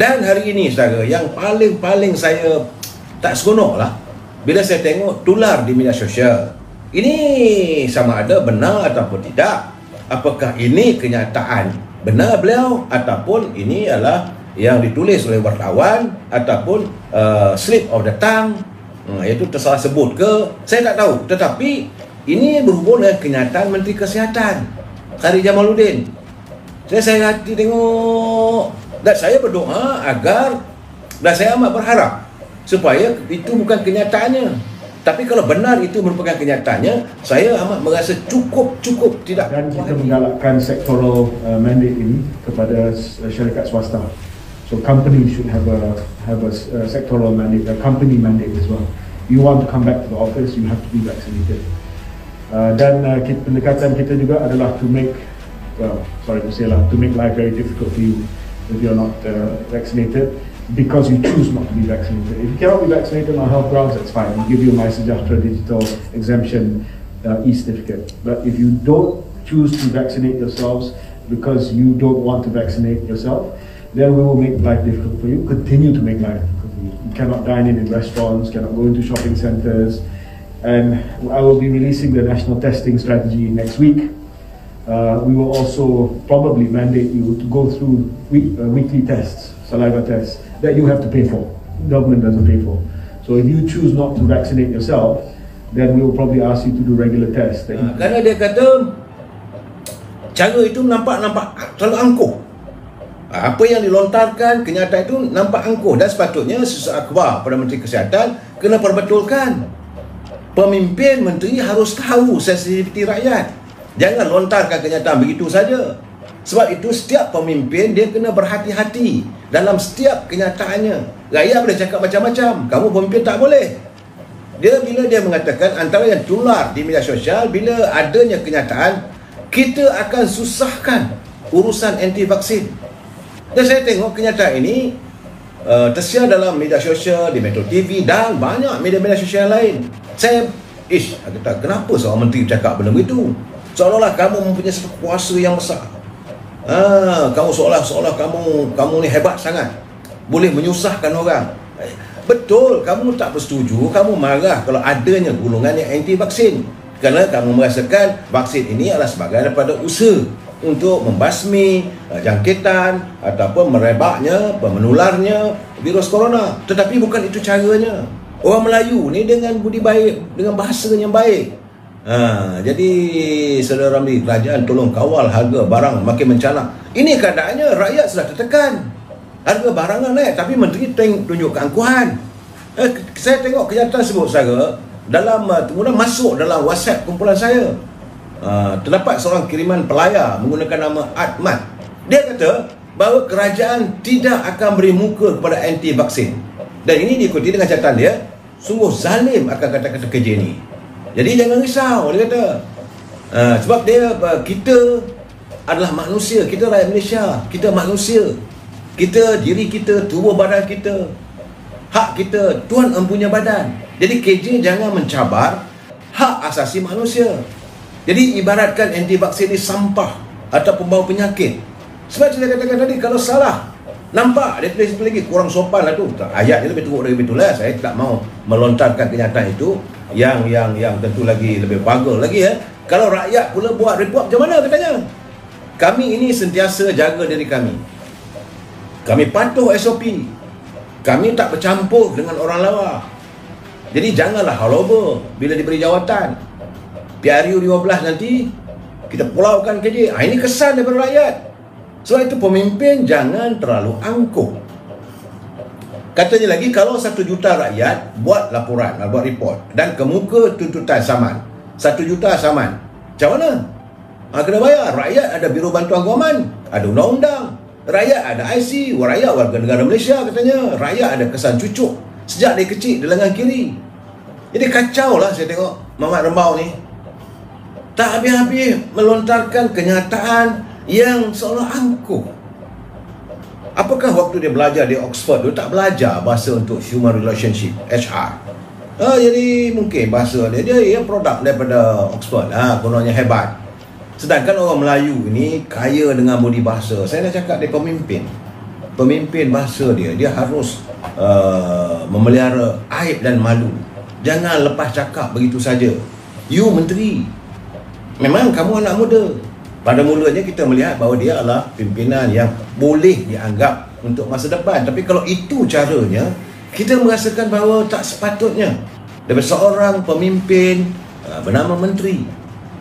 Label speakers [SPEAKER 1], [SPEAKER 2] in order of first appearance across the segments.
[SPEAKER 1] Dan hari ini saudara, yang paling saya tak seronok lah bila saya tengok tular di media sosial. Ini sama ada benar ataupun tidak. Apakah ini kenyataan benar beliau, ataupun ini adalah yang ditulis oleh wartawan, ataupun slip of the tongue, iaitu tersalah sebut ke, saya tak tahu. Tetapi ini berhubung dengan kenyataan Menteri Kesihatan Khairy Jamaluddin. Saya hati tengok, dan saya berdoa agar, dan saya amat berharap supaya itu bukan kenyataannya. Tapi kalau benar itu merupakan kenyataannya, saya amat merasa cukup tidak.
[SPEAKER 2] Dan kita menggalakkan sektoral mandate ini kepada syarikat swasta. So companies should have a sectoral mandate, a company mandate as well. You want to come back to the office, you have to be vaccinated. Dan pendekatan kita juga adalah to make, sorry to say lah, to make life very difficult for you if you're not vaccinated, because you choose not to be vaccinated. If you cannot be vaccinated on health grounds, that's fine. We give you a MySejahtera digital exemption e-certificate. But if you don't choose to vaccinate yourselves because you don't want to vaccinate yourself, then we will make life difficult for you, continue to make life difficult for you. You cannot dine in restaurants, cannot go into shopping centres. And I will be releasing the national testing strategy next week. We will also probably mandate you to go through weekly tests, saliva tests, that you have to pay for. Government doesn't pay for. So if you choose not to vaccinate yourself, then we will probably ask you to do regular tests.
[SPEAKER 1] Kerana dia kata cara itu nampak terlalu angkuh. Apa yang dilontarkan, kenyataan itu nampak angkuh, dan sepatutnya sesuatu akhbar pada Menteri Kesihatan kena perbetulkan. Pemimpin menteri harus tahu sensitiviti rakyat. Jangan lontarkan kenyataan begitu saja. Sebab itu setiap pemimpin dia kena berhati-hati dalam setiap kenyataannya. Rakyat boleh cakap macam-macam, kamu pemimpin tak boleh. Bila dia mengatakan antara yang tular di media sosial, bila adanya kenyataan, kita akan susahkan urusan anti vaksin. Dan saya tengok kenyataan ini tersiar dalam media sosial, di Metro TV dan banyak media-media sosial lain. Saya kata, kenapa seorang menteri bercakap benda begitu? Seolah-olah kamu mempunyai satu kuasa yang besar. Kamu seolah-olah kamu ni hebat sangat, boleh menyusahkan orang. Betul, kamu tak bersetuju, kamu marah kalau adanya golongan yang anti vaksin, kerana kamu merasakan vaksin ini adalah sebagai daripada usaha untuk membasmi jangkitan ataupun merebaknya, menularnya virus corona. Tetapi bukan itu caranya. Orang Melayu ni dengan budi baik, dengan bahasa yang baik. Jadi saudara Ramli, kerajaan tolong kawal harga barang makin mencanak. Ini keadaannya, rakyat sudah tertekan, harga barangan naik, tapi menteri tunjuk keangkuhan. Saya tengok kenyataan sebut saudara, dalam kemudian masuk dalam WhatsApp kumpulan saya, terdapat seorang kiriman pelayar menggunakan nama Ahmad. Dia kata bahawa kerajaan tidak akan beri muka kepada anti vaksin, dan ini diikuti dengan catatan dia, sungguh zalim akan kata-kata kerja ini. Jadi jangan risau, dia kata. Sebab kita adalah manusia, kita rakyat Malaysia, kita manusia. Kita, diri kita, tubuh badan kita, hak kita, Tuhan empunya badan. Jadi KJ jangan mencabar hak asasi manusia. Jadi ibaratkan anti vaksin ini sampah atau pembawa penyakit. Sebab saya katakan tadi, kalau salah, nampak dia tulis lagi, kurang sopan lah tu. Ayatnya lebih teruk dari itulah. Saya tak mau melontarkan kenyataan itu yang tentu lagi lebih bagus lagi ya. Kalau rakyat pula buat report macam mana katanya? Kami ini sentiasa jaga diri kami. Kami patuh SOP. Kami tak bercampur dengan orang lawa. Jadi janganlah haloba bila diberi jawatan. PRU 15 nanti kita pulaukan KJ. Ini kesan daripada rakyat. Sebab itu pemimpin jangan terlalu angkuh. Katanya lagi, kalau 1 juta rakyat buat laporan, buat report, dan kemuka tuntutan saman 1 juta saman, macam mana? Kena bayar. Rakyat ada Biro Bantuan Guaman, ada undang-undang. Rakyat ada IC, rakyat warga negara Malaysia katanya. Rakyat ada kesan cucuk sejak dari kecil di lengan kiri. Jadi kacau lah saya tengok Mamat Rembau ni. Tak habis-habis melontarkan kenyataan yang seolah angkuh. Apakah waktu dia belajar di Oxford, dia tak belajar bahasa untuk human relationship, HR? Jadi mungkin bahasa dia produk daripada Oxford, kononnya hebat. Sedangkan orang Melayu ni kaya dengan budi bahasa. Saya dah cakap dia pemimpin. pemimpin bahasa dia harus memelihara aib dan malu. Jangan lepas cakap begitu saja. You menteri, memang kamu anak muda. Pada mulanya kita melihat bahawa dia adalah pimpinan yang boleh dianggap untuk masa depan. Tapi kalau itu caranya, kita merasakan bahawa tak sepatutnya daripada seorang pemimpin bernama menteri.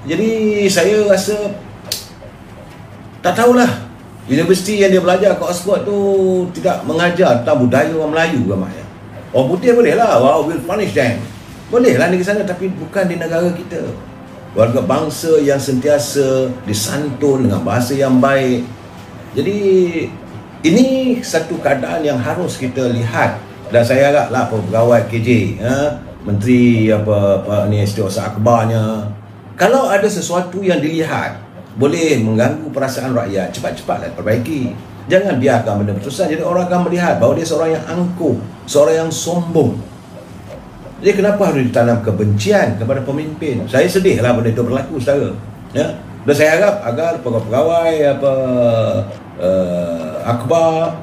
[SPEAKER 1] Jadi saya rasa tak tahulah, universiti yang dia belajar kat Oxford tu tidak mengajar tentang budaya orang Melayu gamanya. Orang putih boleh lah, wow, we'll punish them. Boleh lah di sana, tapi bukan di negara kita. Warga bangsa yang sentiasa disantun dengan bahasa yang baik. Jadi ini satu keadaan yang harus kita lihat. Dan saya haraplah pegawai KJ, menteri apa ni, Setiausaha Akhbarnya, kalau ada sesuatu yang dilihat boleh mengganggu perasaan rakyat, cepat-cepatlah perbaiki. Jangan biarkan benda berterusan. Jadi orang akan melihat bahawa dia seorang yang angkuh, seorang yang sombong. Jadi kenapa harus ditanam kebencian kepada pemimpin? Saya sedihlah benda itu berlaku, saudara. Ya. Dan saya harap agar pegawai akhbar,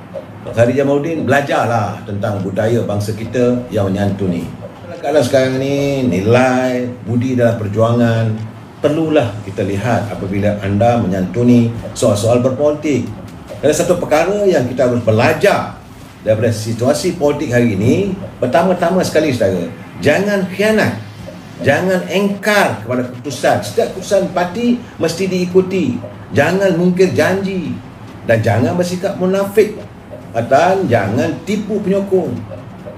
[SPEAKER 1] Khadijah Jamaluddin, belajarlah tentang budaya bangsa kita yang menyantuni. Kadang sekarang ni nilai budi dalam perjuangan perlulah kita lihat apabila anda menyantuni soal-soal berpolitik. Ada satu perkara yang kita harus belajar daripada situasi politik hari ini. Pertama-tama sekali, saudara, jangan khianat, jangan engkar kepada keputusan. Setiap keputusan parti mesti diikuti. Jangan mungkir janji dan jangan bersikap munafik, dan jangan tipu penyokong.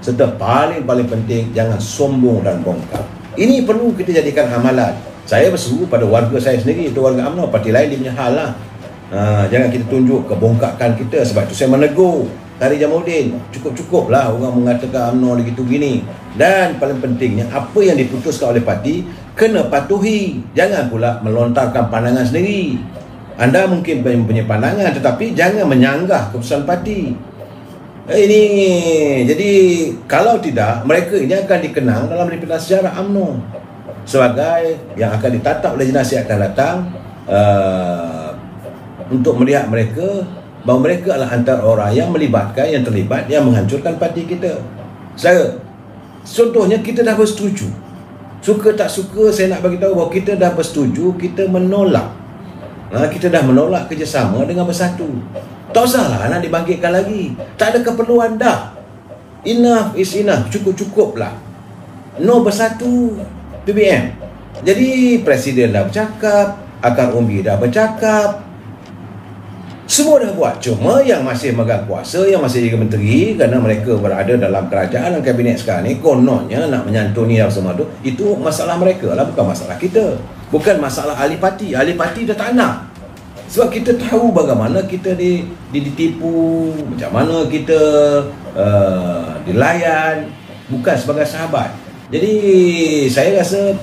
[SPEAKER 1] Serta paling penting, jangan sombong dan bongkar. Ini perlu kita jadikan amalan. Saya berseru pada warga saya sendiri, itu warga UMNO, parti lain dia punya hal lah. Jangan kita tunjuk kebongkakan kita. Sebab itu saya menegur Khadijah Jamaluddin, cukup-cukuplah orang mengatakan UMNO begitu gini. Dan paling pentingnya, apa yang diputuskan oleh parti kena patuhi. Jangan pula melontarkan pandangan sendiri. Anda mungkin punya pandangan, tetapi jangan menyanggah keputusan parti. Ini jadi kalau tidak, mereka ini akan dikenang dalam pimpinan sejarah UMNO sebagai yang akan ditatap oleh generasi akan datang, untuk melihat mereka bahawa mereka adalah antara orang yang terlibat yang menghancurkan parti kita. Contohnya kita dah bersetuju, suka tak suka, saya nak bagi tahu bahawa kita dah bersetuju, kita menolak. Kita dah menolak kerjasama dengan Bersatu. Tak usahlah nak dibangkitkan lagi. Tak ada keperluan dah. Enough is enough. Cukup-cukuplah. No Bersatu PBM. Jadi Presiden dah bercakap, akar umbi dah bercakap, semua dah buat. Cuma yang masih megang kuasa, yang masih jadi menteri, kerana mereka berada dalam kerajaan dan kabinet sekarang ni, kononnya nak menyantuni yang semua itu masalah mereka lah, bukan masalah kita. Bukan masalah ahli parti. Ahli parti dah tak nak. Sebab kita tahu bagaimana kita ditipu, macam mana kita dilayan, bukan sebagai sahabat. Jadi saya rasa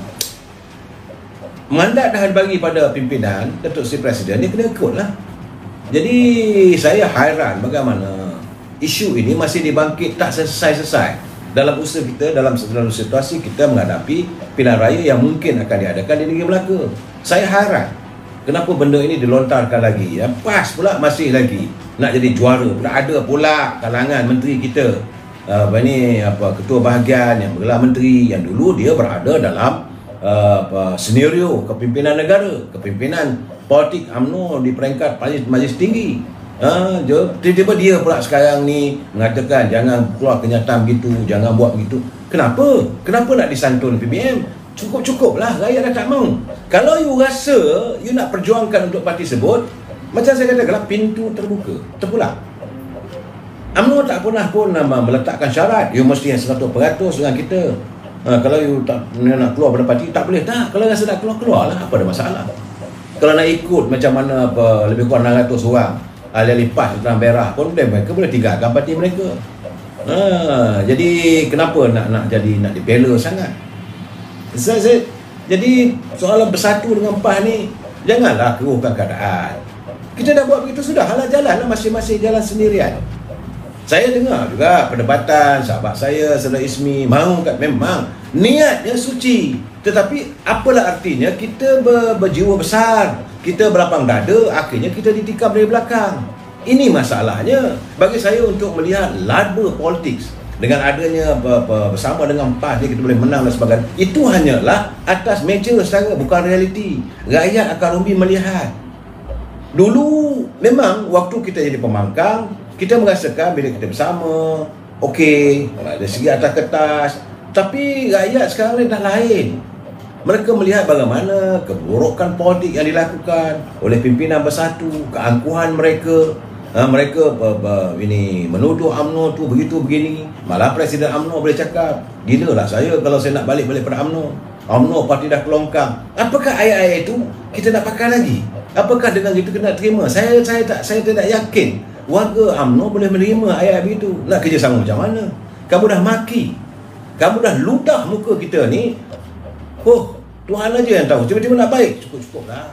[SPEAKER 1] mandat dah dibagi pada pimpinan, Datuk Seri Presiden, dia kena ikutlah. Jadi saya hairan bagaimana isu ini masih dibangkit tak selesai-selesai dalam usaha kita, dalam situasi kita menghadapi pilihan raya yang mungkin akan diadakan di Negeri Melaka. Saya hairan kenapa benda ini dilontarkan lagi. Pas pula masih lagi nak jadi juara. Ada pula kalangan menteri kita, ketua bahagian yang bergelar menteri, yang dulu dia berada dalam senario kepimpinan negara, kepimpinan politik UMNO di peringkat majlis tinggi. Tiba-tiba dia pula sekarang ni mengatakan jangan keluar kenyataan begitu, jangan buat begitu. Kenapa? Kenapa nak disantun PBM? Cukup-cukuplah, rakyat dah tak mau. Kalau you rasa you nak perjuangkan untuk parti sebut, macam saya katakan, pintu terbuka, terpulang. UMNO tak pernah pun meletakkan syarat you mesti 100% dengan kita. Kalau you tak nak keluar pada parti, tak boleh. Tak, kalau rasa nak keluar, lah, apa ada masalah. Kalau nak ikut macam mana lebih kurang 600 orang ahli-ahli PAS tentang Berah pun mereka boleh tinggalkan parti mereka. Jadi kenapa nak dibela sangat? Jadi soalan Bersatu dengan PAS ni, janganlah keruhkan keadaan. Kita dah buat begitu sudah, halah jalanlah masing-masing jalan sendirian. Saya dengar juga perdebatan sahabat saya, Saudara Ismi, memang niatnya suci. Tetapi apalah artinya kita berjiwa besar, kita berlapang dada, akhirnya kita ditikam dari belakang. Ini masalahnya bagi saya untuk melihat laba politik dengan adanya bersama dengan PAS ni kita boleh menang dan sebagainya. Itu hanyalah atas meja secara, bukan realiti. Rakyat akan rugi melihat. Dulu memang waktu kita jadi pembangkang, kita merasakan bila kita bersama, okey, dari segi atas kertas. Tapi rakyat sekarang ni dah lain. Mereka melihat bagaimana keburukan politik yang dilakukan oleh pimpinan bersatu, keangkuhan mereka. Mereka ini menuduh UMNO tu begitu begini. Malah Presiden UMNO boleh cakap, gila lah saya kalau saya nak balik pada UMNO. UMNO parti dah kelongkang. Apakah ayat-ayat itu kita nak pakai lagi? Apakah dengan itu kita nak terima? Saya tidak yakin warga UMNO boleh menerima ayat begitu. Nak kerjasama macam mana? Kamu dah maki, kamu dah ludah muka kita ni. Oh, Tuhan aja yang tahu. Tiba-tiba nak baik, cukup-cukup lah.